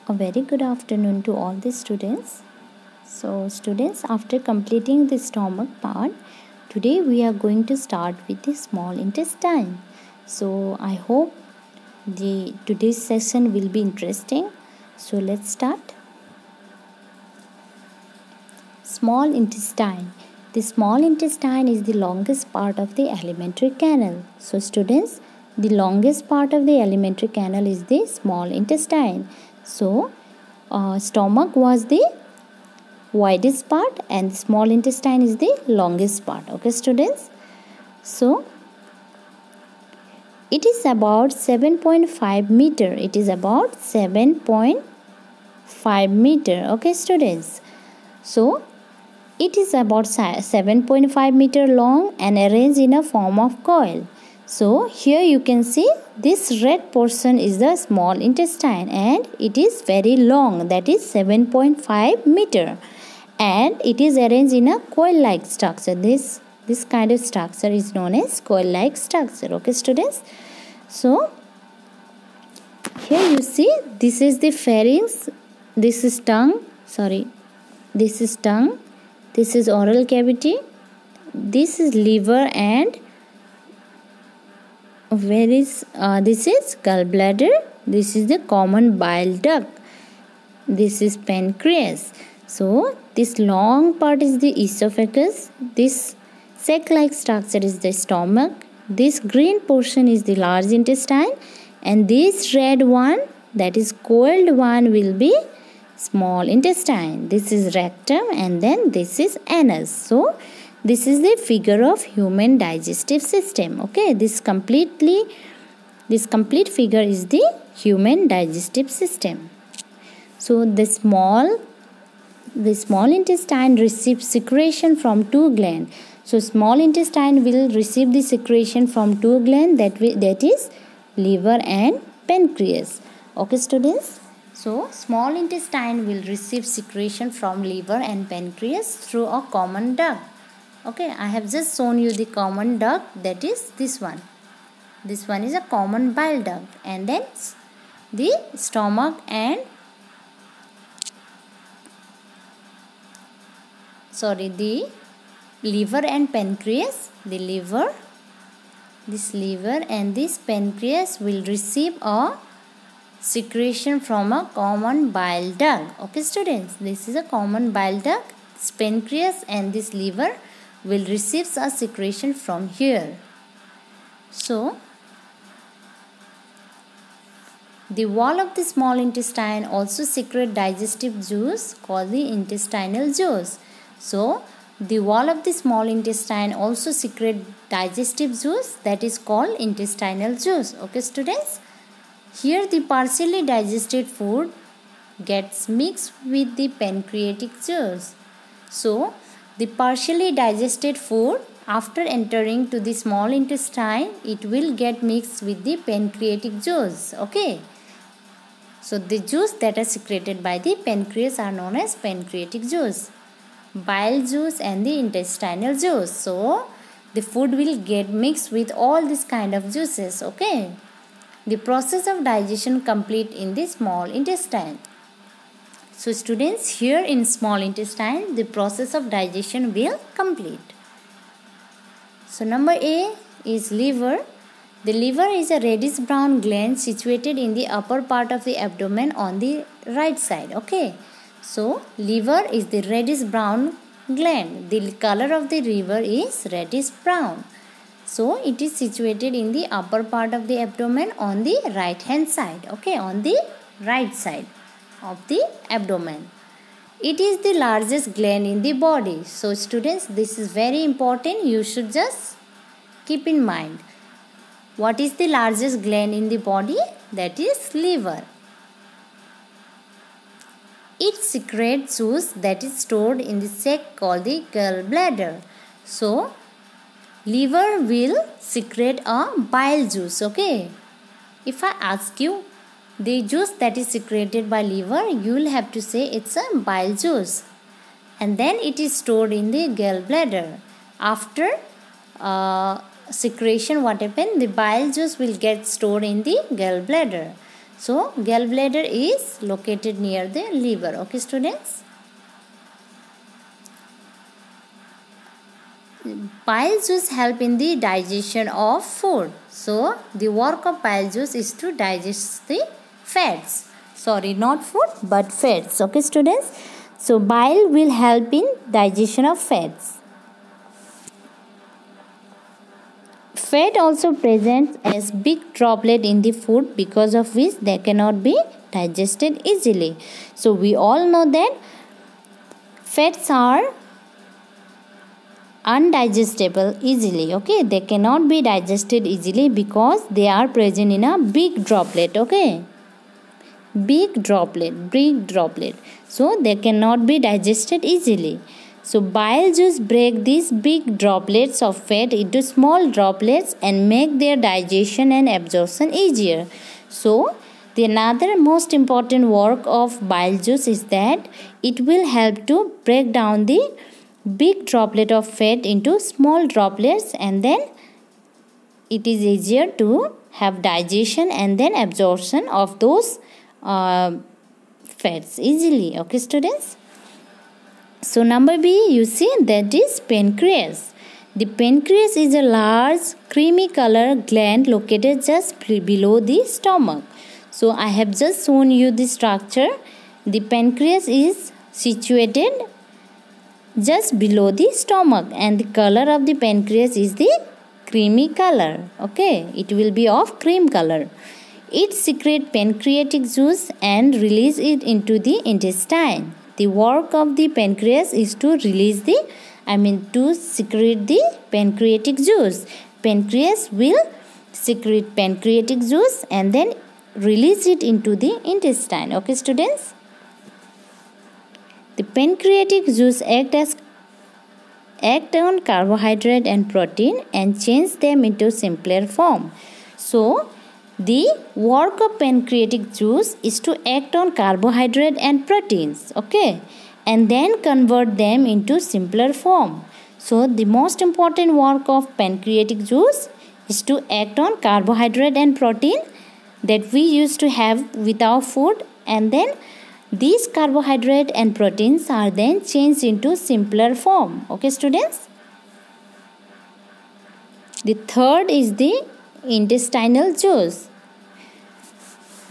A very good afternoon to all the students. So students, after completing the stomach part, today we are going to start with the small intestine. So I hope today's session will be interesting. So let's start. Small intestine. The small intestine is the longest part of the alimentary canal. So students, the longest part of the alimentary canal is the small intestine. So stomach was the widest part and the small intestine is the longest part. Okay students. So it is about 7.5 meter. It is about 7.5 meter. Okay students. So it is about 7.5 meter long and arranged in a form of coil. So here you can see this red portion is the small intestine and it is very long, that is 7.5 meter, and it is arranged in a coil-like structure. This kind of structure is known as coil-like structure. Okay students. So here you see this is the pharynx, this is tongue, this is tongue, this is oral cavity, this is liver, and this is gallbladder, this is the common bile duct, this is pancreas. So this long part is the esophagus, this sac-like structure is the stomach, this green portion is the large intestine, and this red one, that is coiled one, will be small intestine. This is rectum and then this is anus. So this is the figure of human digestive system. Okay, this complete figure is the human digestive system. So the small intestine receives secretion from two glands. So small intestine will receive the secretion from two glands, that is liver and pancreas. Okay students. So small intestine will receive secretion from liver and pancreas through a common duct. Okay, I have just shown you the common duct, that is this one. This one is a common bile duct, and then the stomach and the liver and pancreas. This liver and this pancreas will receive a secretion from a common bile duct. Okay students, this is a common bile duct. This pancreas and this liver will receive a secretion from here. So the wall of the small intestine also secrete digestive juice called the intestinal juice. So the wall of the small intestine also secrete digestive juice, that is called intestinal juice. Okay students. Here the partially digested food gets mixed with the pancreatic juice. So the partially digested food, after entering to the small intestine, it will get mixed with the pancreatic juice. Okay. So the juice that are secreted by the pancreas are known as pancreatic juice, bile juice and the intestinal juice. So the food will get mixed with all this kind of juices. Okay. The process of digestion complete in the small intestine. So students, here in small intestine, the process of digestion will complete. So number A is liver. The liver is a reddish brown gland situated in the upper part of the abdomen on the right side. Okay. So liver is the reddish brown gland. The color of the liver is reddish brown. So it is situated in the upper part of the abdomen on the right hand side. Okay, on the right side of the abdomen. It is the largest gland in the body. So students, this is very important. You should just keep in mind. What is the largest gland in the body? That is liver. It secretes juice that is stored in the sac called the gallbladder. So liver will secrete a bile juice. Okay. If I ask you the juice that is secreted by liver, you will have to say it's a bile juice. And then it is stored in the gallbladder. After secretion, what happens? The bile juice will get stored in the gallbladder. So gallbladder is located near the liver. Okay, students. Bile juice help in the digestion of food. So the work of bile juice is to digest the fats. Sorry, not food but fats. Okay, students. So bile will help in digestion of fats. Fat also presents as big droplet in the food, because of which they cannot be digested easily. So we all know that fats are undigestible easily. Okay, they cannot be digested easily because they are present in a big droplet. Okay, big droplet, so they cannot be digested easily. So bile juice break these big droplets of fat into small droplets and make their digestion and absorption easier. So the another most important work of bile juice is that it will help to break down the big droplet of fat into small droplets, and then it is easier to have digestion and then absorption of those fats easily. Okay, students. So number B, you see, that is pancreas. The pancreas is a large creamy color gland located just below the stomach. So I have just shown you the structure. The pancreas is situated just below the stomach, and the color of the pancreas is the creamy color. Okay, it will be of cream color. It secretes pancreatic juice and release it into the intestine. The work of the pancreas is to secrete the pancreatic juice. Pancreas will secrete pancreatic juice and then release it into the intestine. Okay, students. The pancreatic juice act on carbohydrate and protein and change them into simpler form. So the work of pancreatic juice is to act on carbohydrate and proteins, okay, and then convert them into simpler form. So the most important work of pancreatic juice is to act on carbohydrate and protein that we used to have with our food, and then these carbohydrate and proteins are then changed into simpler form. Okay, students. The third is the intestinal juice.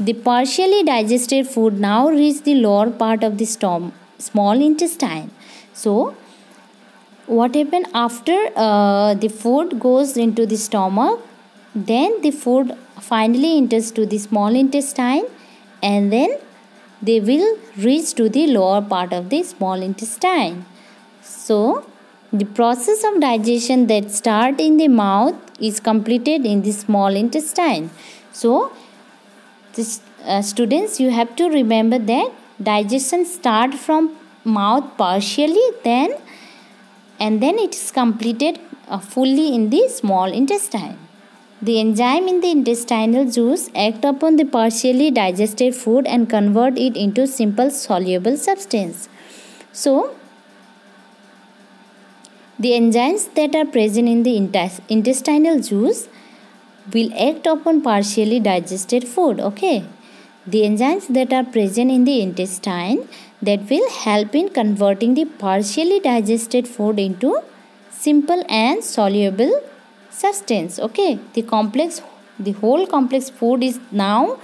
The partially digested food now reaches the lower part of the small intestine. So, what happens after the food goes into the stomach? Then the food finally enters to the small intestine, and then they will reach to the lower part of the small intestine. So, the process of digestion that starts in the mouth is completed in the small intestine. So, students, you have to remember that digestion starts from mouth partially, and then it is completed fully in the small intestine. The enzyme in the intestinal juice act upon the partially digested food and convert it into simple soluble substance. So, the enzymes that are present in the intestinal juice will act upon partially digested food. Okay, the enzymes that are present in the intestine that will help in converting the partially digested food into simple and soluble substance. Okay, the whole complex food is now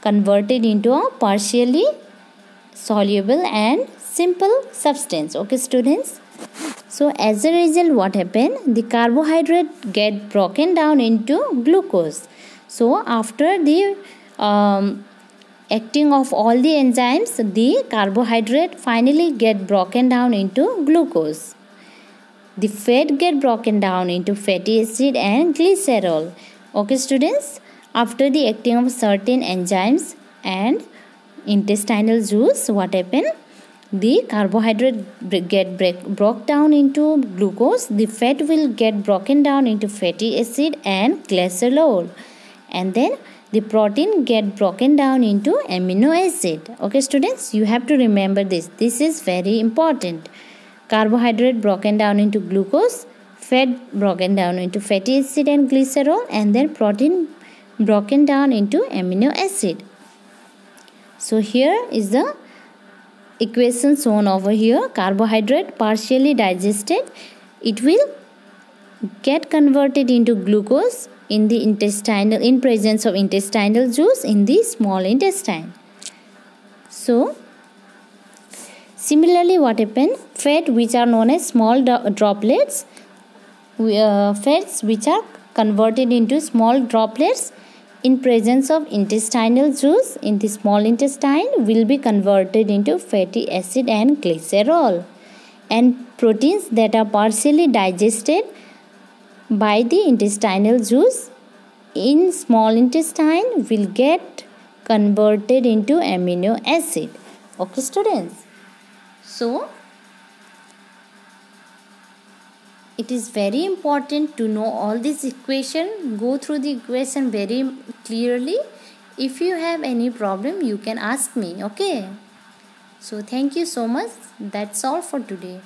converted into a partially soluble and simple substance. Okay, students. So as a result, what happened? The carbohydrate get broken down into glucose. So after the acting of all the enzymes, the carbohydrate finally get broken down into glucose. The fat get broken down into fatty acid and glycerol. Okay, students. After the acting of certain enzymes and intestinal juice, what happened? The carbohydrate get broke down into glucose. The fat will get broken down into fatty acid and glycerol, and then the protein get broken down into amino acid. Okay, students, you have to remember this. This is very important. Carbohydrate broken down into glucose, fat broken down into fatty acid and glycerol, and then protein broken down into amino acid. So here is the equation shown over here. Carbohydrate partially digested, it will get converted into glucose in the intestinal, in presence of intestinal juice in the small intestine. So similarly, what happens? Fat, which are known as small droplets, fats which are converted into small droplets in presence of intestinal juice in the small intestine, will be converted into fatty acid and glycerol. And proteins that are partially digested by the intestinal juice in small intestine will get converted into amino acid. Okay, students. So it is very important to know all this equation. Go through the equation very clearly. If you have any problem, you can ask me. Okay. So thank you so much. That's all for today.